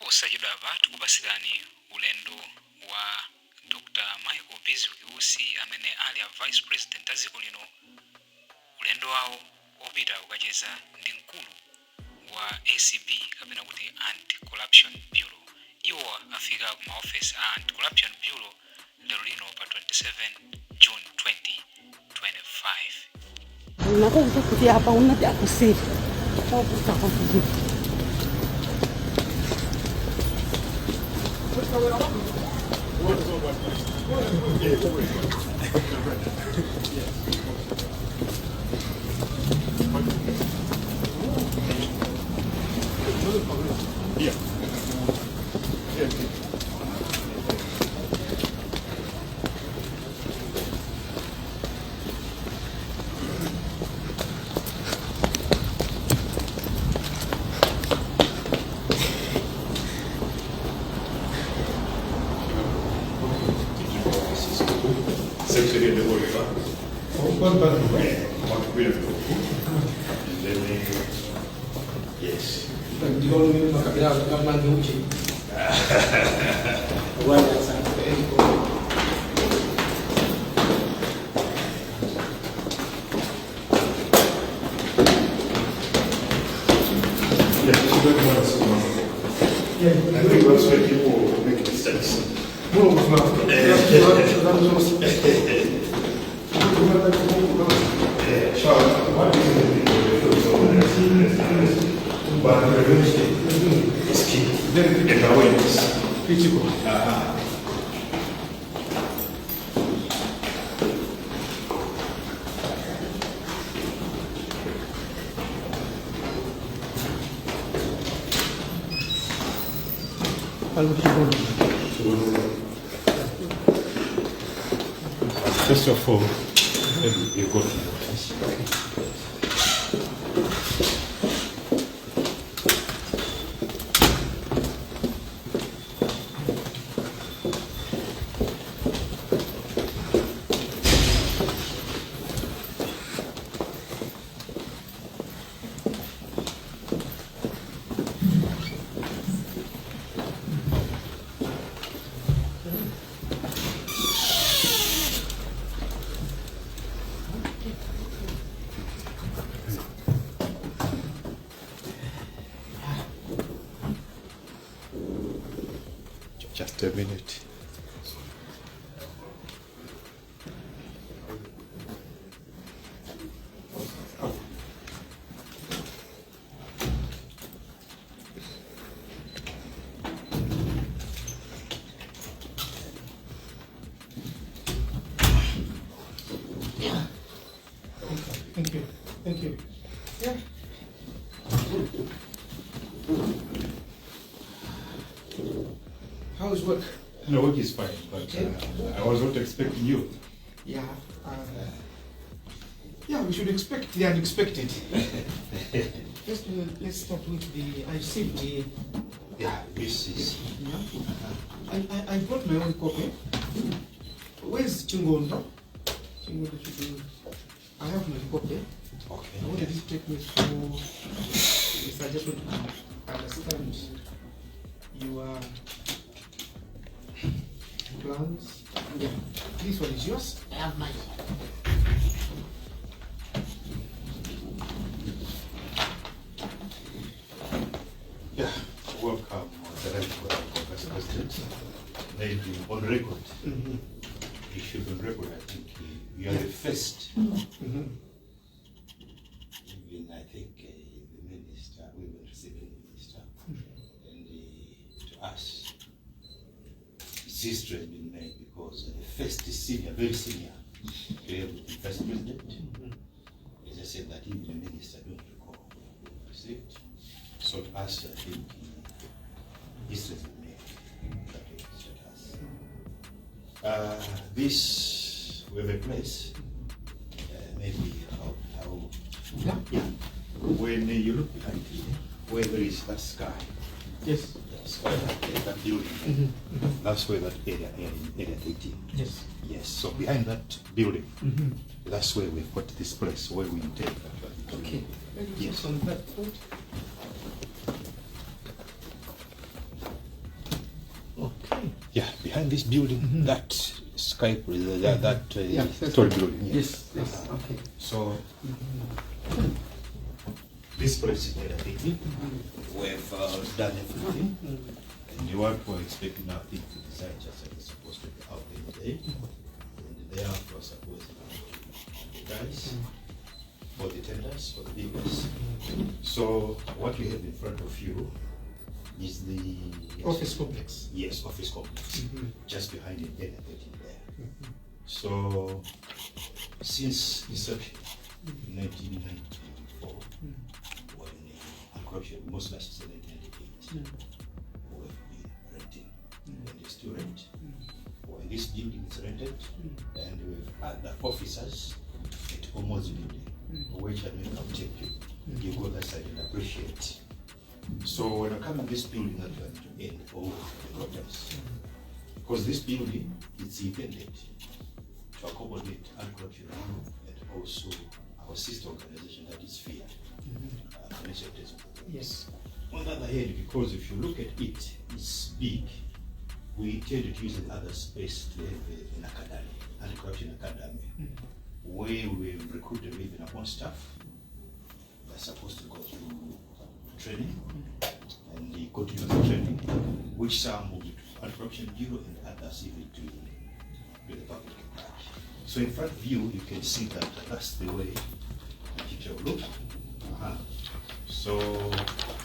posachedwa apa tikupasirani ulendo wa Dr. Michael Bizzu Kibusi amene ali a Vice President a dziko lino. Ulendo wawo opita kukacheza ndi mkulu wa ACB kapena kuti Anti-Corruption Bureau. Iwo afika ku maofesi a Anti-Corruption Bureau lero lino pa 27 June 2025. Nataka kutia hapa unataka kusiri. Au kutaka kuzuri. Section de Bolívar. Yes. I think that's why people make mistakes. It's key. And awareness. First of all, you go to notice. Just a minute. Thank you. Thank you. Yeah. How's work? No, work is fine, but I was not expecting you. Yeah. Yeah, we should expect the unexpected. Just let's start with the. I received the. Yeah, this is. Yeah. I got my own copy. Where's Chingondo? Chingondo should be. I have my copy. Okay. What did it take me through? Is I just want to understand your plans. Yeah. This one is yours. I have mine. Yeah, welcome, the Vice President. Maybe on record. Mm-hmm. You should be on record, I think. You are the first. Mm-hmm. Even I think the minister, we were receiving the minister, and to us, it's history has been made because the first senior, very senior, to have the Vice President, as I said, that even the minister don't recall received. So to us, I think history has been made. That is to us. This we have a place, maybe how Yeah. When you look behind you, where there is that sky. Yes. Yes, that building. Mm-hmm. That's where that area 13. Yes. Yes, so behind that building, Mm-hmm. that's where we've got this place where we intend that. Okay. Yes. On that point. Yeah, behind this building, that Skype, Yeah, that's story right. building. Yes, okay. So this place is there, I think. We've done everything. And what we're expecting now, I think the design just like it's supposed to be out there today. And therefore supposed to guys for the tenders, for the bidders. So what we have in front of you is the Office complex. Yes, office complex. Just behind it, there. So since inception, 1994, when corruption most likely said 1998, we've been renting, and they still rent. When this building is rented, and we've had the officers at almost building, which I mean, I'll take you go that side and appreciate. So when I come in this building, I'm going to end all the problems. Because this building is intended to accommodate anti-corruption and also our sister organization that is FIA, Financial Testing. Yes. On the other hand, because if you look at it, it's big, we intended to use another space to have an academy, anti-corruption academy, where we recruited even our own staff. They're supposed to go through training and the continuous training, which some will be to anti-corruption bureau and others even to the public at large. So in front of you, you can see that that's the way the picture will look. So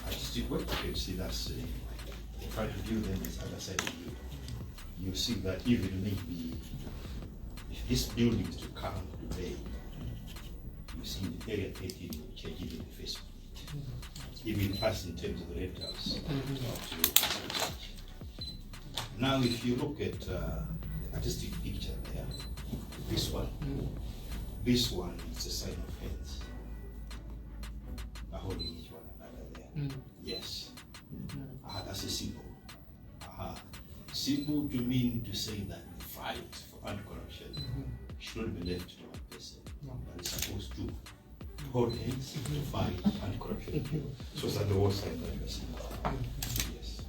artistic work, you can see that's in front of you, then this other side of you. You see that even maybe if this building is to come today, you see the area 18 will change even the face of it. Even us in terms of the rentals. Now if you look at the artistic picture there, this one is a sign of hands. Holding each one another there. Yes. That's a symbol. Symbol to mean to say that the fight for anti-corruption should not be left to one person, but it's supposed to hold hands to fight anti-corruption. So it's at the war side that you see. Yes.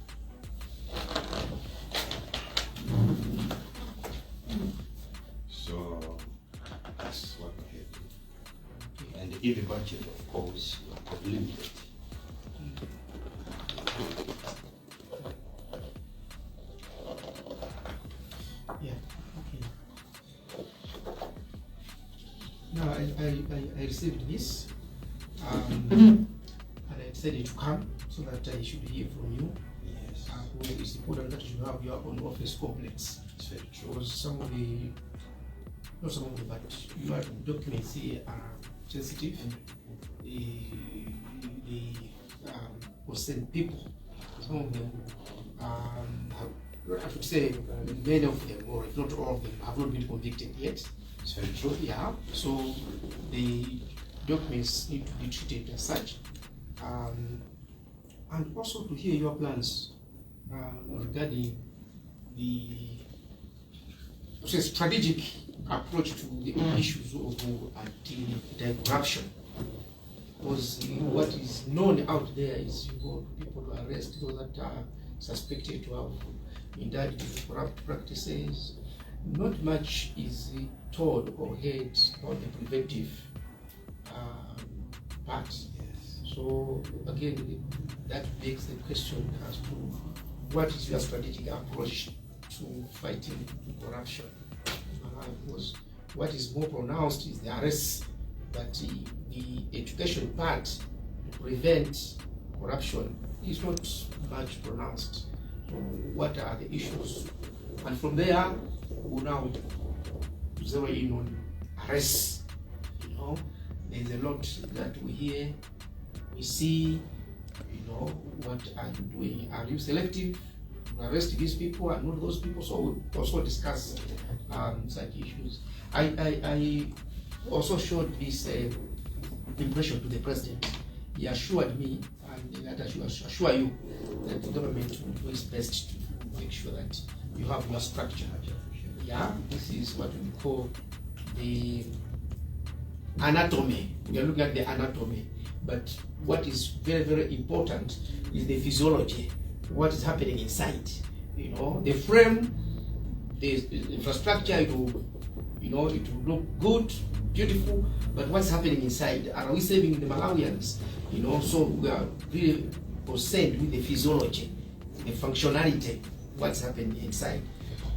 So that's what we have. And even budget, of course, we have limited. Yeah, okay. Now I received this, and I decided to come so that I should hear from you. Yes. It's important that you have your own office complex. It's very true. Because not some of the, but your documents here are sensitive. The concerned people, some of them I should say many of them, or if not all of them, have not been convicted yet. It's very true. Yeah, so the documents need to be treated as such. And also to hear your plans regarding the strategic approach to the issues of anti-corruption. Because what is known out there is you go to people to arrest those that are suspected to have indulged in corrupt practices. Not much is told or heard about the preventive part. Yes. So again, that begs the question as to what is your strategic approach to fighting corruption? Because what is more pronounced is the arrests, but the education part to prevent corruption is not much pronounced. So what are the issues? And from there, we now zero in on arrests. You know, there's a lot that we hear, we see. You know, what are you doing? Are you selective? You arrest these people and not those people. So we also discuss such issues. I also showed this impression to the president. He assured me, and that I should assure you, that the government will do its best to make sure that you have your structure. Yeah, this is what we call the anatomy. We are looking at the anatomy, but what is very, very important is the physiology. What is happening inside? You know, the frame, the infrastructure, it will, you know, it will look good, beautiful, but what's happening inside? Are we saving the Malawians? You know, so we are really concerned with the physiology, the functionality, what's happening inside.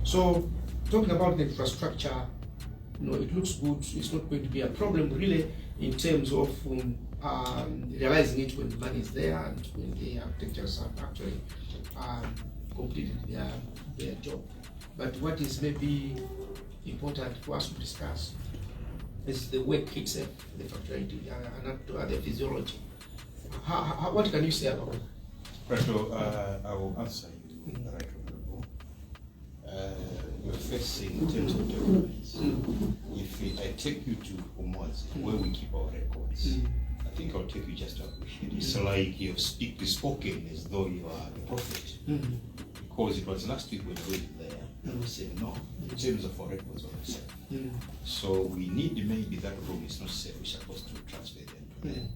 So talking about the infrastructure, you know, it looks good. It's not going to be a problem really in terms of realizing it when the money is there and when the architects have actually completed their job. But what is maybe important for us to discuss is the work itself, the functionality, and the physiology. What can you say about it? Right, so I will answer you, right, Honorable. You're facing in terms of documents. If I take you to Umwazi, where we keep our records, I think I'll take you just to appreciate. It's like you've spoken as though you are the prophet. Because it was last week when we went there, and we said no, in terms of our records are not safe. So we need maybe that room is not safe, we're supposed to transfer them to them.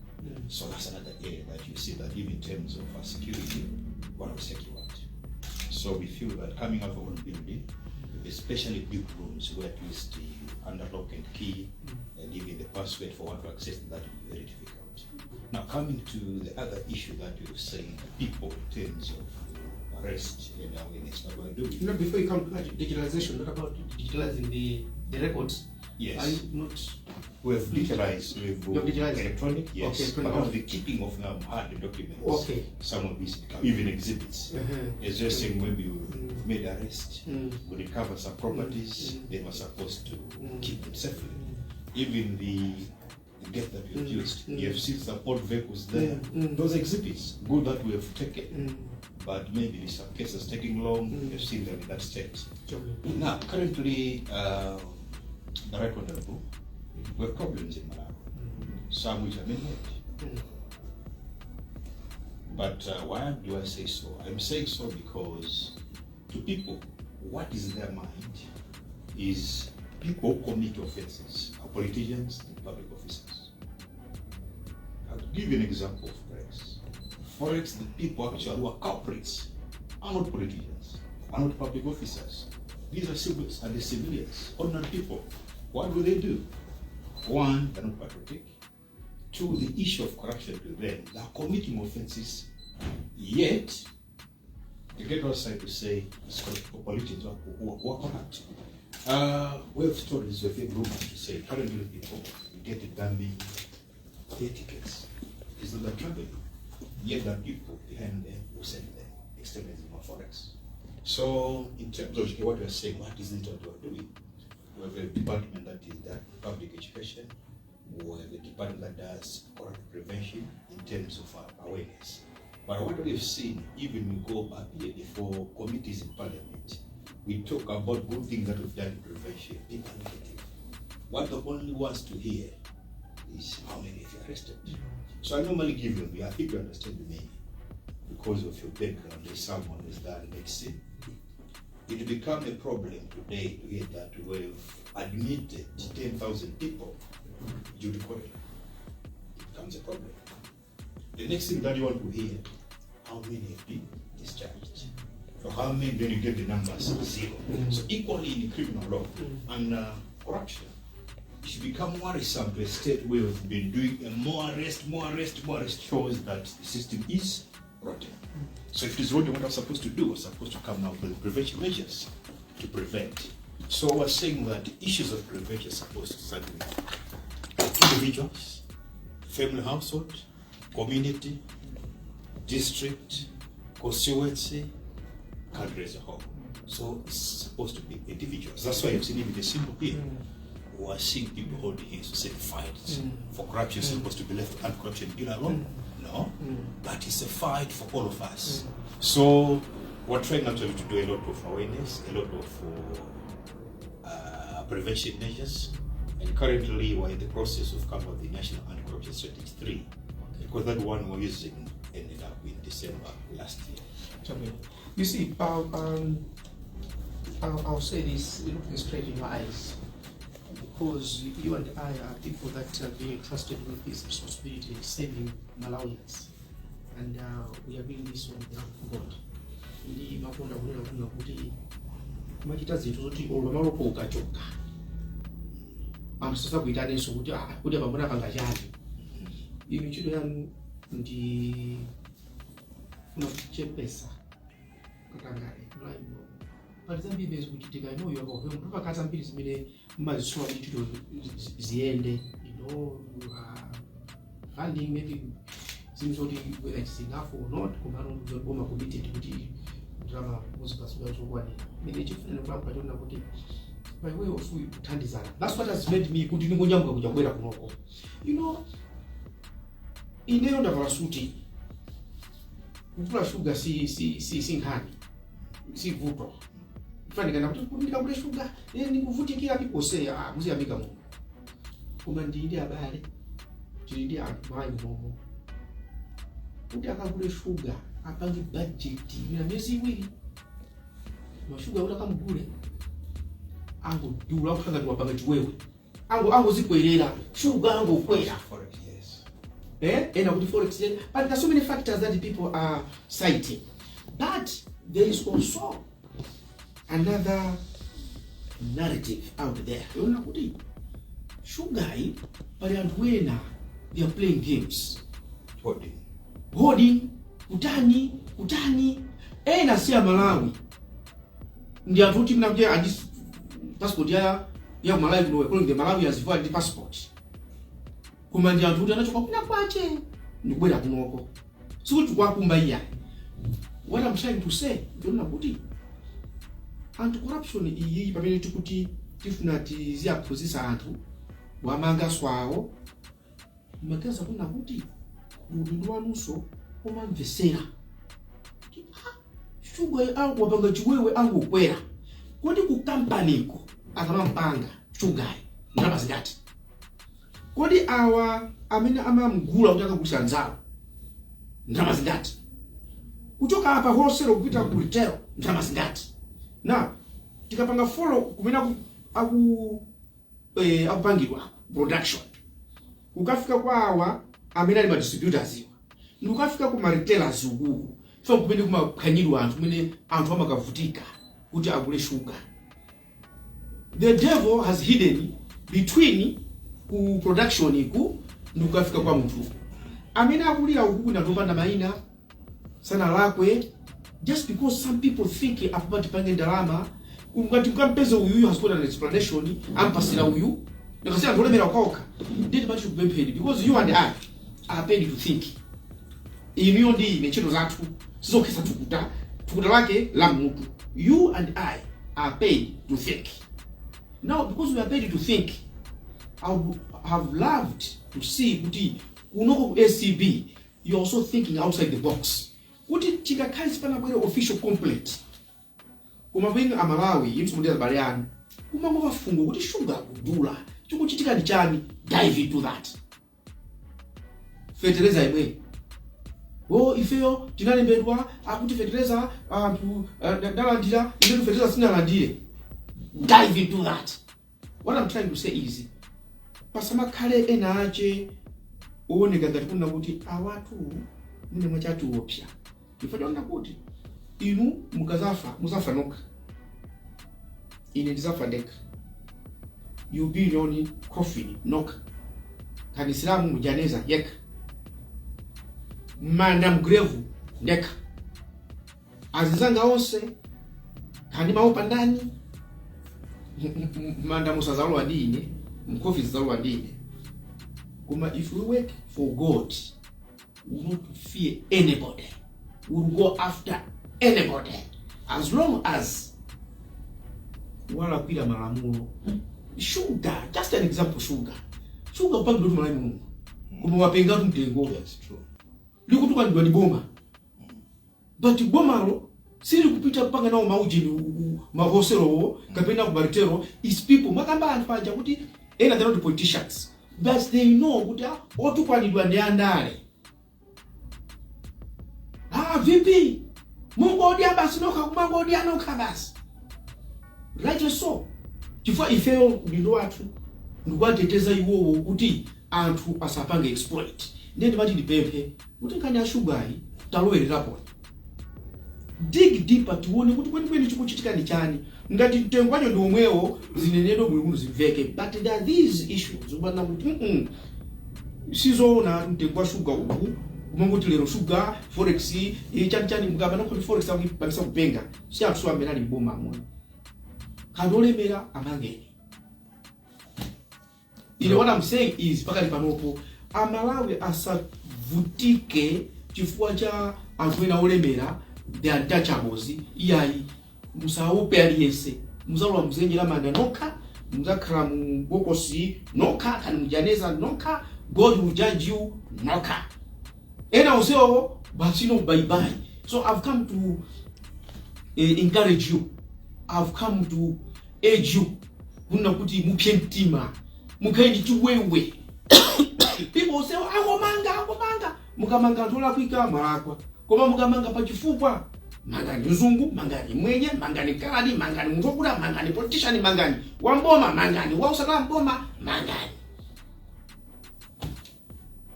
So that's another area that you see that even in terms of security, what was secure. So we feel that coming out of one building, especially big rooms where at least under lock and key and even the password for one to access that will be very difficult. Now coming to the other issue that you were saying, people in terms of arrest and awareness, what we're doing. You know, before you come to digitalization, what about digitalizing the records? Yes. Are you not? We have digitalized, we have digitalized? electronic, yes, Okay, but now the keeping of hard documents, Okay. some of these become even exhibits. It's just saying when we made arrest, we recover some properties, they were supposed to keep them safely. Even the gate that we have used, you have seen support vehicles there, those exhibits, good that we have taken, but maybe in some cases taking long, you have seen them in that state. Now, currently, the right honorable, we have problems in Malawi, some which are man-made. But why do I say so? I'm saying so because to people, what is in their mind is people who commit offenses are politicians and public officers. I'll give you an example of Forex. Forex, the people actually who are culprits are not politicians, are not public officers. These are civils and the civilians, ordinary people. What do they do? One, they're not patriotic. Two, the issue of corruption to them, they are committing offenses, yet they get outside to say it's for politicians who are corrupt. We have stories of a group to say currently people get a dummy their tickets. It's not that traveling. Yet there are people behind them who send them extremism or Forex. So in terms of what we're saying, what is it that we're doing? We have a department that is that public education. We have a department that does corrupt prevention in terms of awareness. But what we've seen, even we go up here before committees in parliament, we talk about good things that we've done in prevention. People are negative. What the only wants to hear is how many have you arrested. So I normally give you, I think you understand me, because of your background as someone who's done medicine. It will become a problem today to hear that we've admitted 10,000 people due to cholera. It becomes a problem. The next thing that you want to hear, how many have been discharged? So how many, then you get the numbers, 0. So equally in criminal law and corruption, it should become worrisome to a state where we've been doing a more arrest shows that the system is rotten. So if it is rotten, what I'm supposed to do? I'm supposed to come out with prevention measures to prevent. So we're saying that issues of prevention are supposed to start with individuals, family, household, community, district, constituency, country as a whole. So it's supposed to be individuals. That's why you've seen even the symbol here. We are seeing people holding hands to say the fight for corruption is supposed to be left and corruption bill alone. No, but it's a fight for all of us. So we're trying actually to do a lot of awareness, a lot of prevention measures, and currently we're in the process of coming up with the National Anti-Corruption Strategy 3, because that one we're using ended up in December last year. You see, I'll say this looking straight in your eyes, because you and I are people that are being entrusted with this responsibility of saving Malawians, and we are doing this on behalf of God. makonda kunena kuti machita zinthu zoti olwa maloko ukachoka anthu sakuyitanenso kuti kuti pamona pangachani. Inu ntchito yanu ndi funa kuchepesa katangale mlaimo pali zambiri zikuchitika inoyo apo mpaka zambiri zimene mmazisowa kuti ntchito ziyende funding maybe seems zoti whether it's enough or not kumano kuzoboma committed kuti drama muzipasuka zokwanira mene chifuna kwamba chona kuti by way of kuthandizana. That's what has made me kuti ndingonyamuka kuja kwera kunoko. Ineyo ndavala suti kuvula sugar si nkhani si vuto fanikana kuti ndikavule sugar ndikuvutikira pikosea muziyambika muno koma ndili abale ndili anthu mayi momo kuti akavule sugar apange budget ya miezi iwiri mashuga ula kamugule ango dula ukanga tuwapanga chiwewe ango zikwerera sugar ango kwera and with forex, but there's so many factors that the people are citing. But there is also another narrative out there. Sugar, but when they are playing games, holding, utani, na siya Malawi. Ndia tuti mnamjia adis passport ya Malawi no, calling the Malawi as valid passport. Kumanja ntuti anachoka kuna kwache ndibwera kunoko sikuti kwakumba iya. What I'm trying to say ndona kuti anti corruption iyi pamene tikuti tifuna tizia kuphunzitsa anthu wamanga swawo makaza kuna kuti udindo wanunso omamvesera sugar angu wapanga chiwewe angu kwera kodi ku company ko akamampanga sugar ndaba zingati kodi awa amene amamgula kuti akakulisa nzalo ndalama zingati kuchoka hapa wholesale kupita ku retail ndalama zingati na tikapanga follow kumena akupangidwa production ukafika kwa awa amene ali ma distributors iwa ndikafika ku retailers uku so kumene kumakhanyidwa anthu kumene anthu amakavutika kuti akule sugar. The devil has hidden between ku production iku ndikafika kwa mtu amene akulira uku na topanda maina sana lakwe just because some people think apapati pange ndalama ngati mkampeza uyu has got an explanation ampasira uyu ndikasema ngolemera kwaoka nditi pati kupempheni because you and I are paid to think. Iniyo ndi nechito zathu sizokesa tukuta lake la mtu. You and I are paid to think. Now because we are paid to think, I would have loved to see kuti unoko SCB you're also thinking outside the box. Kuti chikakhali sipana bwere official complaint kuma bwinga amalawi yimso mudela baliani kuma ngovafungo kuti sugar kudula chikuchitika ndi chani, dive into that. Fertilizer imwe ifeyo tinalembedwa akuti fertilizer anthu ndalandira ine fertilizer sinalandire, dive into that. What I'm trying to say is pasama khale ena ache uoneka ngati kuna kuti awatu mune mwachatu opya ifadona kuti inu muzafa noka ine ndizafa ndeka, you be your own coffin noka kanisilamu mujaneza yeka manda mgrevu ndeka azizanga onse kandi maopa ndani manda musazalwa ndine mkofi zalwa ndine. Kuma if we work for God, we will not fear anybody. We will go after anybody as long as wala kwila malamulo. Sugar, just an example, sugar upangi ndoto malai mungu kuma wapenga tu mtengo. That's true. Liko tuka ndwa ni boma but boma lo siri kupita panga nao maujini mahosero kapenda kubaritero is people makamba anfanja kuti ena they're not politicians but they know kuti otukwanidwa ndi andale vipi mungu odia basi noka kumango odia noka basi right so chifukwa ifeyo ndindo watu ndikwateteza iwowo kuti anthu asapange exploit. Ndende mati ndipemphe kuti nkani ya sugar talowelerapo dig deeper tione kuti kweli chikuchitika ni chani. Ngati mtengwanyo ndi omwewo zinenedwa bwino zimveke, but there are these issues ubana kuti sizoona mtengwa sugar uku kumanguti lero sugar forex chani mukabana kuti forex akupangisa kupenga si atsu amene ali mboma amwe kadolemera amangeni. What I'm saying is pakali panopo Amalawi asavutike chifukwa cha anthu ena olemera the untouchables iyayi musaupe aliyese muzalwa mzenjera manda nokha muzakhala mu bokosi nokha kana mujaneza nokha. God will judge you nokha. Ena osewo basino bye bye. So I've come to encourage you. I've come to urge you. Kuna kuti mupye mtima. Mukaindi chiwewe. People say akomanga mukamanga ntola kuika malakwa koma mukamanga pachifukwa mangani mzungu mangani mwenye mangani kadi mangani mutokula mangani politician mangani wamboma mangani wausana mboma mangani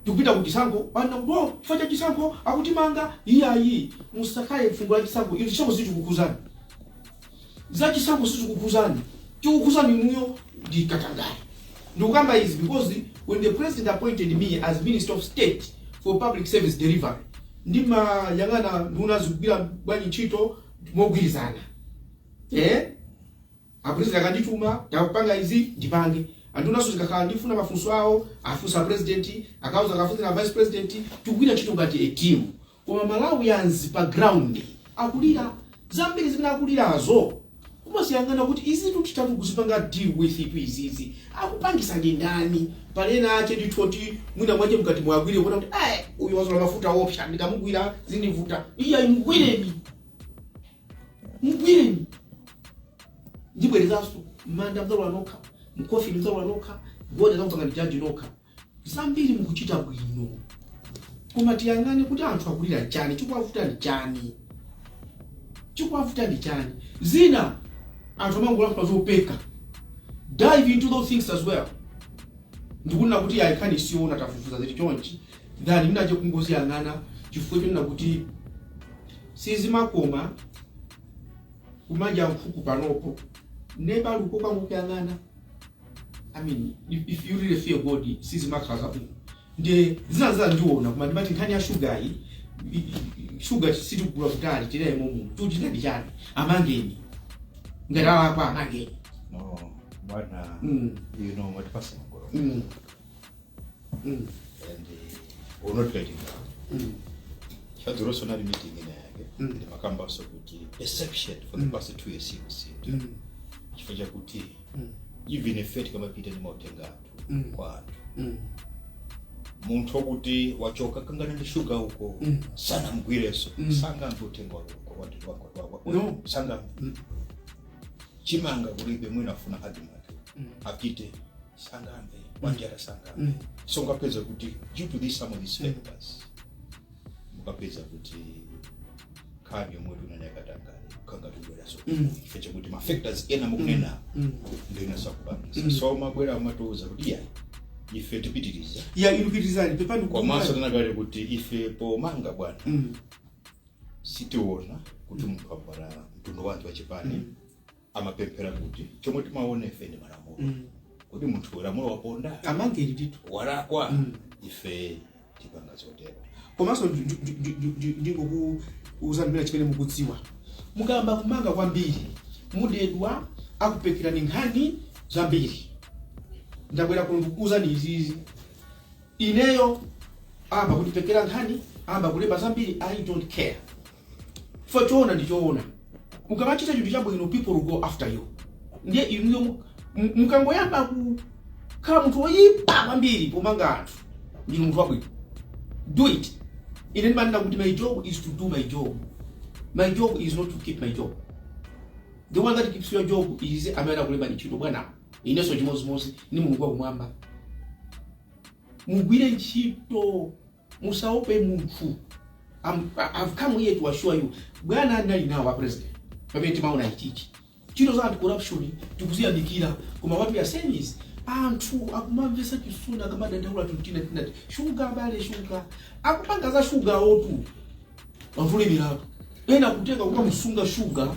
tupita kuchisango ana ndo fanya chisango akuti manga iyayi musakaye fungula chisango ili choko situkukuzana za chisango situkukuzana chukukuzana muyo ndikatangani. Ndukamba is because when the president appointed me as Minister of State for Public Service Delivery, ndima yangana nduna zubira bwanyi ntchito mogwirizana. A president akandituma tapanga izi ndipange. Anduna so zikakhala ndifuna mafunso awo afunsa president akauza akafunsa na vice president tugwira ntchito ngati a team. Koma Malawi yanzi pa ground akulira zambiri zinakulirazo. Kumasiyangana kuti izi tutitatu kuzipanga deal with it izizi akupangisa ndani palena ache nditoti mwina mwaje mkati mwagwire kuona kuti uyu wazola mafuta option ndikamugwira zindivuta iya imugwireni ndibwerezaso manda mzalwa nokha mkofi mzalwa nokha God azakutanga ndijaji nokha zambiri mukuchita bwino koma tiyangane kuti anthu akulira chani chikwavuta ndi chani zina anthu mangula kuzopeka. Dive into those things as well. Ndikuna kuti aikani siona tafufuza zeti chonchi ndani minaje kungozi yangana chifukwa chona kuti sizimakoma kumaja mfuku panopo neba luko kwa mukuyangana. I mean if you really fear God sizimakaza nde zinaza ndiona kuma ndimati nkhani ya sugar sugar siti kugula kutali tire momu tuchita ndichani amangeni ngara apa amangeni no bwana you know what person go and we're not getting that chaduro sona meeting ina yake ndi makamba so kuti exception for the past 2 years you chifaja kuti even effect kama pita ni mautenga kwa muntu okuti wachoka kangana ndi sugar huko sana mgwireso sanga mbotengwa kwa watu wako no sanga chimanga kulibe mwina afuna argument apite sanga ambe wanjara sanga so ngapeza kuti due to this some of these factors mukapeza kuti kabi mwedu unanyakatangale kanga tubwera so fecha kuti ma factors ena mukunena ndio inasakubanga so mabwera amatoza kuti ife tipitiriza ilupitirizani pepani kwa maso tanagale kuti ife po manga bwana sitiona kuti mukapara mtundu watu wachipani amapempera kuti chomwe timaone ife ndi malamulo kuti munthu walamulo waponda amangeri ditu walakwa ife tipanga zotero komanso ndingo kuuzambira chimene mukudziwa mukamba kumanga kwambiri mudedwa akupekera ni nkhani zambiri ndabwera kukuza ni izizi ineyo amba kutipekera nkhani amba kulemba zambiri I don't care for choona ndichoona mukamachita chinthu chabwino people will go after you ndiye inu mukangoyamba kukhala munthu woyipa kwambiri pomanga anthu ndinu munthu wabwino do it. Ine ndimanda kuti my job is to do my job. My job is not to keep my job. The one that keeps your job is amene kulemba ntchito bwana ineso chimozimozi ni Mulungu wakumwamba mugwire ntchito musaope munthu. I've come here to assure you bwana anali nawo president pamene timaona ichichi chino za anti-corruption tikuziyandikira koma what we are saying is anthu akumamvesa chisuna kama dandaula tutina shuga bale shuga akupanga za shuga otu wavule milatu ena kuteka kukamusunga sugar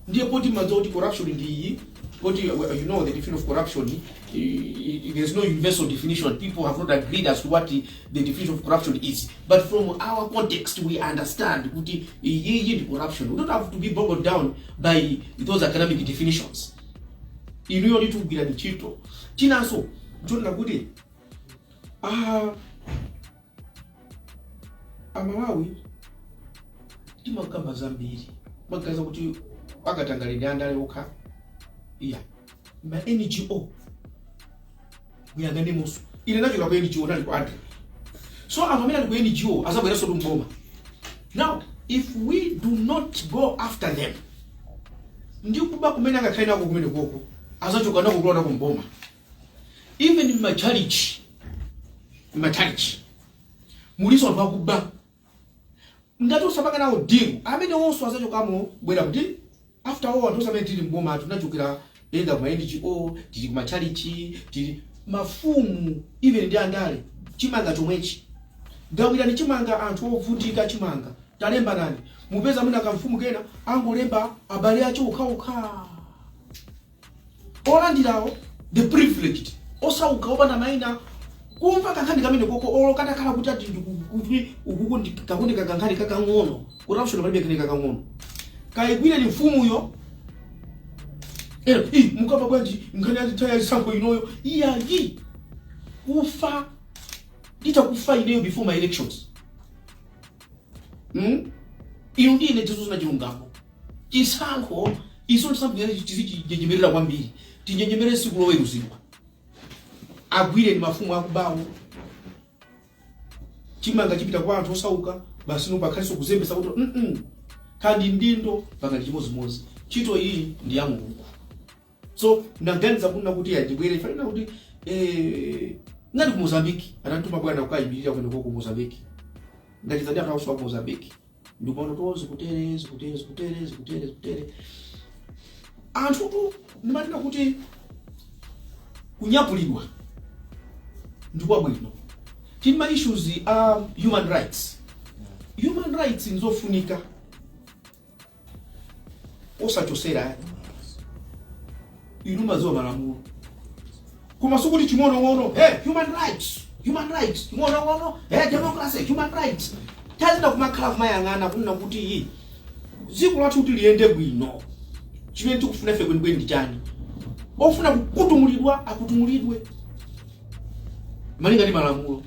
ndiye poti mazoti corruption ndi poti you know the definition of corruption. There's no universal definition. People have not agreed as to what the definition of corruption is. But from our context, we understand the corruption. We don't have to be bogged down by those academic definitions. You know, need to be a chito. Tina so, John Lagude. Amalawi timakamba zambiri magaza kuti akatangalira andale okha iya ma NGO kuyangane musu ile nacho la NGO nali kwa so amamela ku NGO azabwera so mboma. Now if we do not go after them ndi kuba kumene ngakhaina ko kumene koko azachoka nako kulona ku mboma. Even in my church muliso lwakuba ngato sabaka nawo deal amene wonso azachokamo bwera kuti after all anthu samene tili mboma atunachokera enda ma NGO tili kuma charity tili mafumu even ndi andale chimanga chomwechi gawira ni chimanga anthu ovutika chimanga talemba nani mupeza muna kamfumu kena angolemba abale acho ukauka olandirawo the privileged osauka opanda maina kumva kankhani kamene koko olo katakhala kuti ati kuti ukuku ndikakundi kankhani kakang'ono corruption palibe kene kakang'ono kaigwire ni mfumuyo mukapa bwanji nkhani ati taya sanko inoyo iyayi kufa nditakufa ineyo before my elections. Iyo ndi ine tizo na chilungamo chisankho iso tisambira tizichijenjemerera kwambiri tinjenjemere siku loweruzidwa agwire ni mafumu akubawo chimanga chipita kwa anthu osauka basi no pakhaliso kuzembesa kuti kandi ndindo pakali chimozimozi chito iyi ndi ya Mulungu. So naganiza kuna kuti yajibwere ifana kuti ngati ku Mozambique anatuma bwana ukayibirira kwenda ku Mozambique ndachizania kwa uswa Mozambique ndikuona tozi kutere anthu tu ndimatina kuti kunyapulidwa ndikwa bwino tima issues human rights nzofunika osachosera inuma zo malamulo kuma sukuli chimono human rights chimono democracy human rights tazina kumakhala kumayang'ana kunena kuti iyi ziku lathu kuti liyende bwino chimene tikufuna ife kwenikweni ndi chani ofuna kukutumulidwa akutumulidwe malinga ndi malamulo.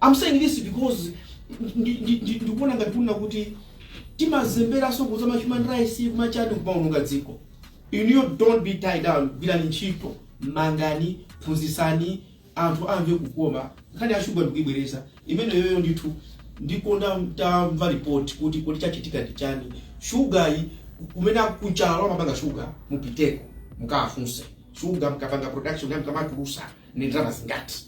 I'm saying this because ndikuona ngati kuna kuti timazembera so kuzama human rights kumachani kumaononga dziko. You don't be tied down bila nchito mangani phunzisani anthu amve kukoma nkhani ashugwa ndikubwereza imene yoyo ndithu ndikonda mtamva report kuti kodi chachitika ndi chani sugar yi kumena kuchalo mabanga sugar mupiteko mukafunse sugar mkapanga production ya mkamatulusa ni ndalama zingati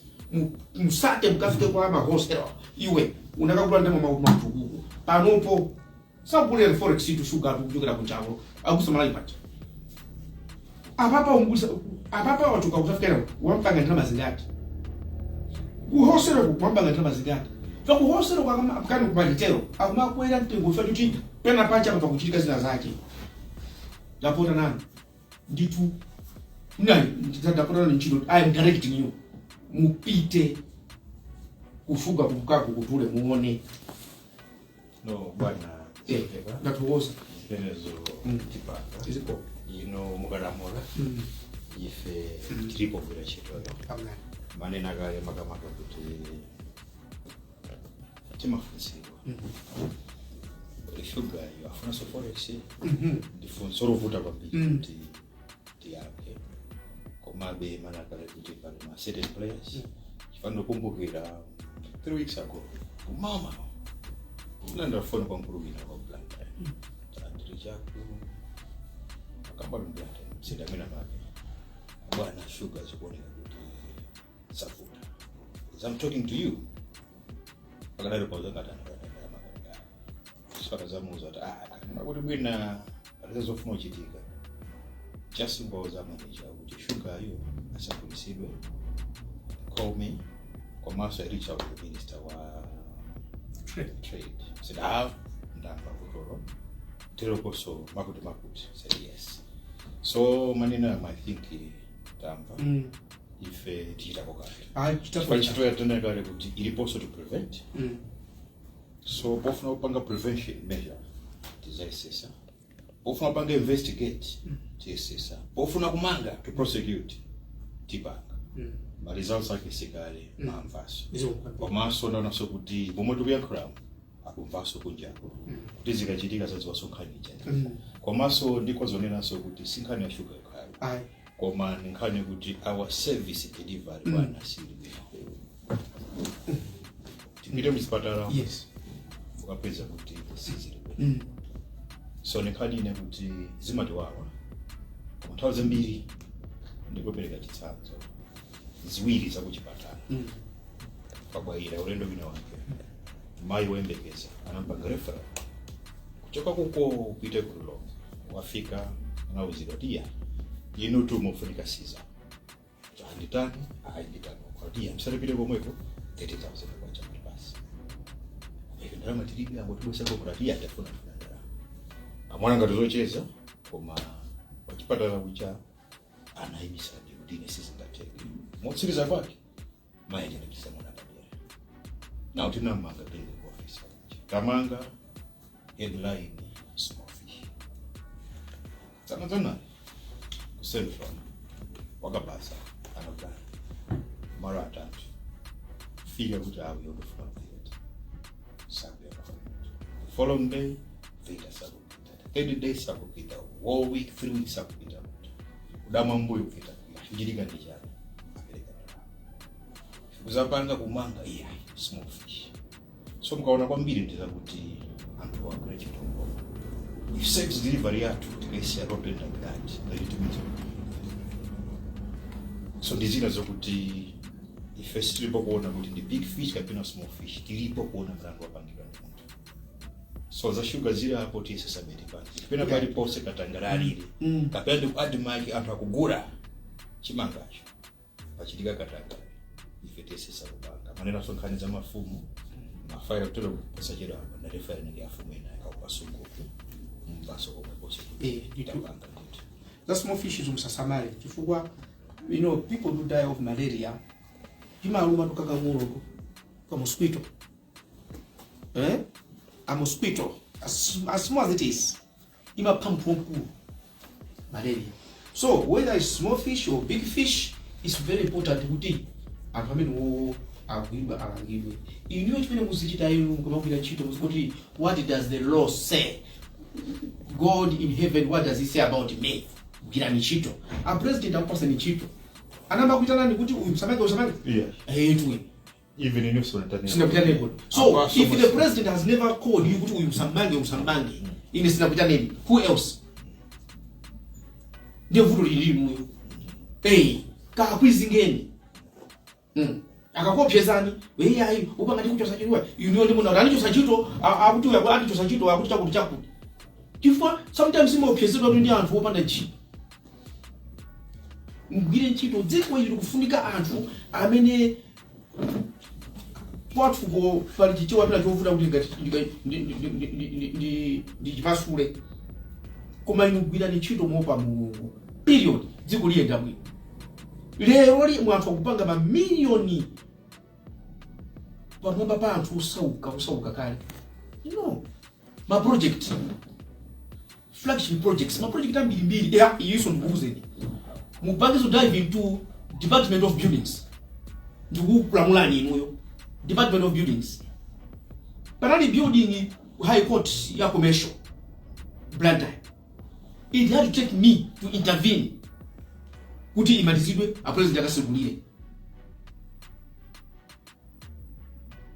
musate mkafike kwa hostel iwe unakakula ndemo mautukuku panopo sabule forex to sugar kujukira kuchalo akusoma lipati apapa watuka kutafikira wampanga ndalama zingati kuhosera kumpanga ndalama zingati fa kuhosera kwa kama kupalitero akumakwera mtengo fa kuti pena pacha pa kuchitika zina zake lapota nani nditu nani nditapota nani nchino I am directing you mupite kufuga kumukako kutule muone No bwana ndatuoza kenezo tipaka iziko mugaramora ife tripo bura chitoyo manena kale makamaka kuti timafunsiwa sugar yo afuna so forex ndifunso rovuta kwambiri kuti tiyape komabe manakale kuti pali ma certain players chifano kumbukira 3 weeks ago mama nanda phone kwa mkurumina kwa blanda tandiri chaku akamba blanda sidamina mabe bwana sugar zikuoneka kuti safuta. As I'm talking to you akadari kwa zanga tano saka zamuza kuti bwina alizofuna uchitika just mboza manager kuti sugar yo asakulisidwe call me kwa masa reach out to the minister wa trade said ndamva kutoro terokoso makuti say yes. So manena I think tamva ife tichitako kale chito yatenda kale kuti iliponso to prevent. So pofuna kupanga prevention measure tizaisesa, pofuna kupanga investigate tiesesa, pofuna kumanga to prosecute tipanga. Ma results ake sikale mamvaso komanso ndaonaso kuti pomwe tikuyankhula akumvaso kunjako kuti zikachitika zaziwasonkhanicha komanso ndikozonenanso kuti sinkhani ya shuga ikhayo koma ninkhani kuti our service delivery wana sili tipite mchipatala ukapeza kuti sizili so ninkhani ine kuti zimatiwawa koma nthawi zambiri ndikopereka chitsanzo ziwiri za kuchipatala pabwaira ulendo wina wake mayi wembekeza anapanga referral kuchoka kuko upite kulo wafika anauzidwa dia inu tu mufunika siza anditani kwa dia msalipite komweko 30,000 kwa chama basi ndio matiribi ambapo tubosako kwa dia atafuna ndara amwana ngatozocheza koma wachipatala ucha anaibisa dine sisi ndateke motsiriza kwake maji anakisema na tabia na utina manga pele office kamanga headline small fish sana kusema wakabasa anotaka mara tatu figa kutawi yote from theater sabia following day theater sabu 30 days sabu kita 1 week 3 weeks sabu kita udama mbuyo kita kujilika ndijana apeleka ndara uzapanga kumanga small fish so mkaona kwambiri ndiza kuti antu wa great tombo if sex delivery yatu tikesi ya rope and that so ndizina zokuti ifesi tulipo kuona kuti ndi big fish kapina small fish tilipo kuona mlango wapangirwa ni mtu so za sugar zile hapo tisa sabiti pati kipina pali pose katangarari kapenda kuadi maki antu akugura chimangacho pachitika katangari ifetese sabanga manena sonkhani za mafumu mafaira kutolo kusajira na referee ni afumu ina yakaupasungu mbaso kwa pose itapanga kuti the small fish is umsasamale chifukwa you know people who die of malaria imaluma tukaka ngoro kwa mosquito a mosquito as small as it is ima pampunku malaria. So whether it's small fish or big fish, it's very important kuti anthu amene agwidwa alangidwe. Iniyo chimene muzichita inu kumagwira ntchito muzikuti what does the law say? God in heaven, what does he say about me? Gwira ntchito. A president akupasa ntchito. Anamba kuitana ni kuti uyu msamake. Tuwe. Even in your son. So if the president has never called you kuti uyu msambange, ine sina kuitana nini? Who else? Ndio vuto lilimu kakwizingeni akakopyezani weyayi upanga ndikuchosa chitwa iniyo ndi muno ndani chosa chito akuti uyakwati chosa chito akuti chakuti chakuti chifwa sometimes imopyezedwa kuti ndi anthu opanda ntchito mgwire ntchito dziko ili kufunika anthu amene kwathuko pali chichewa pina chovuta kuti ndi chipasule koma inogwira ntchito mopa mu period dziko liyenda bwino. Lero li mwanthu akupanga mamiliyoni pamwamba pa anthu osauka kale. You know, ma project flagship projects, ma project ambiri iyiso ndikuuzeni. Mupange so dive into Department of Buildings. Ndikukulamulani inuyo. Department of Buildings. Panali building high court ya commercial. Blantyre. It had to take me to intervene. Kuti imalizidwe a president akasigulire.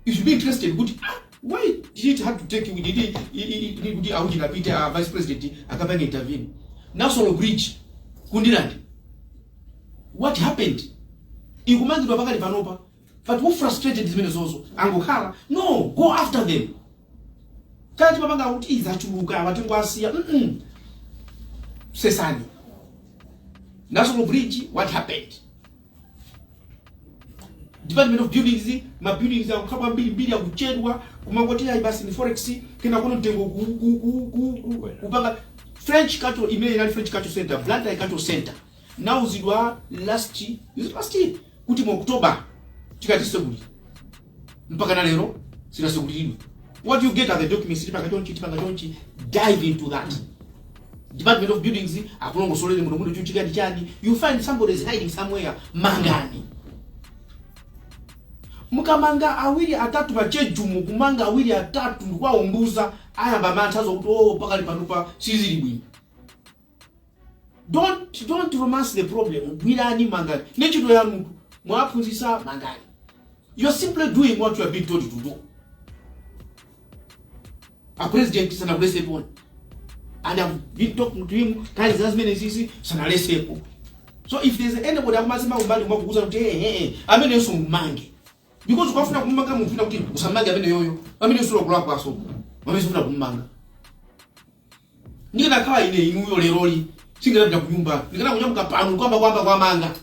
You should be interested. Kuti why did it have to take you? Did kuti auji kapita vice president akapanga intervene. National Bridge kundirandi. What happened? Ikumangidwa pakati panopa. But who frustrated zimene zozo? Angokhala. No, go after them. Kati pamanga kuti izachuluka abatengo asiya. Sesani. National Bridge, what happened? Department of Buildings ma buildings ya kama mbili ya kuchedwa kumangotea basi ni forex kina kono tengo kupanga French Cattle email French Cattle Center Blantyre Cattle Center now zidwa last year kuti mu October tikatisekuli mpaka na lero sinasekulidwe. What you get are the documents tipanga chonchi dive into that. Department of Buildings akulongo solele mundo chuchika chani you find somebody is hiding somewhere mangani. Mukamanga awili atatu bachejumu kumanga awili atatu kwa ombuza aya bamantazo kuti paka lipanupa sizili bwino. Don't romance the problem. Gwirani mangani. Nechito ya muntu mwaphunzisa mangani. You're simply doing what you have been told to do. A president is an aggressive. And I've been talking to him, guys, as many as easy, sanalesepo. So if there's anybody amazima umbali mwakuguza kuti amene yesu mmange. Because ukafuna kumanga muntu funa kuti usamange amene yoyo. Amene yesu lokula kwaso. Amene funa kumanga. Ndika nakhala ine inuyo leroli. Singenda kunyumba. Ndikana kunyamuka pano kwamba kwa manga.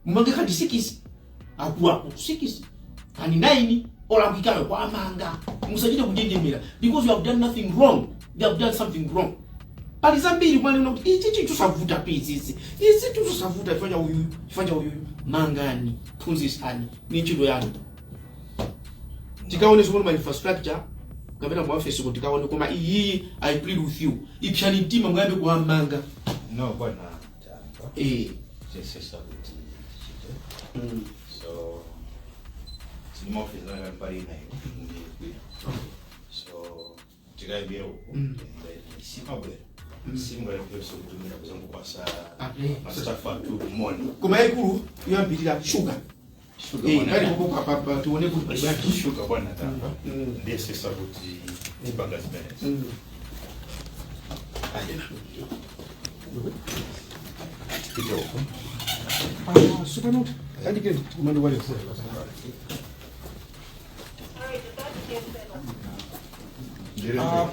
Mmange kadi 6. Akuwa 6. Kani 9. Ola kikawe kwa manga. Musajide kujenjemera. Because you have done nothing wrong. You have done something wrong. Palizambiri mwani unakuti ichi tusavuta pizisi. Ichi tusavuta ifanya uyu mangani. Punzisani. Ni chido yanu. Tikaone sokono ma infrastructure. Kamera mwa office ko tikaone koma iyi I plead with you. Ipshani ntima mwambe kwa manga. No bwana. Sasa so ni office na pari na hiyo. So tikaibia huko. Simba ya pesa kutumia kwa sababu kwa saa staff tu money. Kuma ikuru yambitira sugar. Kali kuko papa tuone ku Baki sugar bwana tamba. Ndiye sasa kuti ibanga zibene. Kidogo. Super note. Hadi kile kumando wale sasa. Ndio.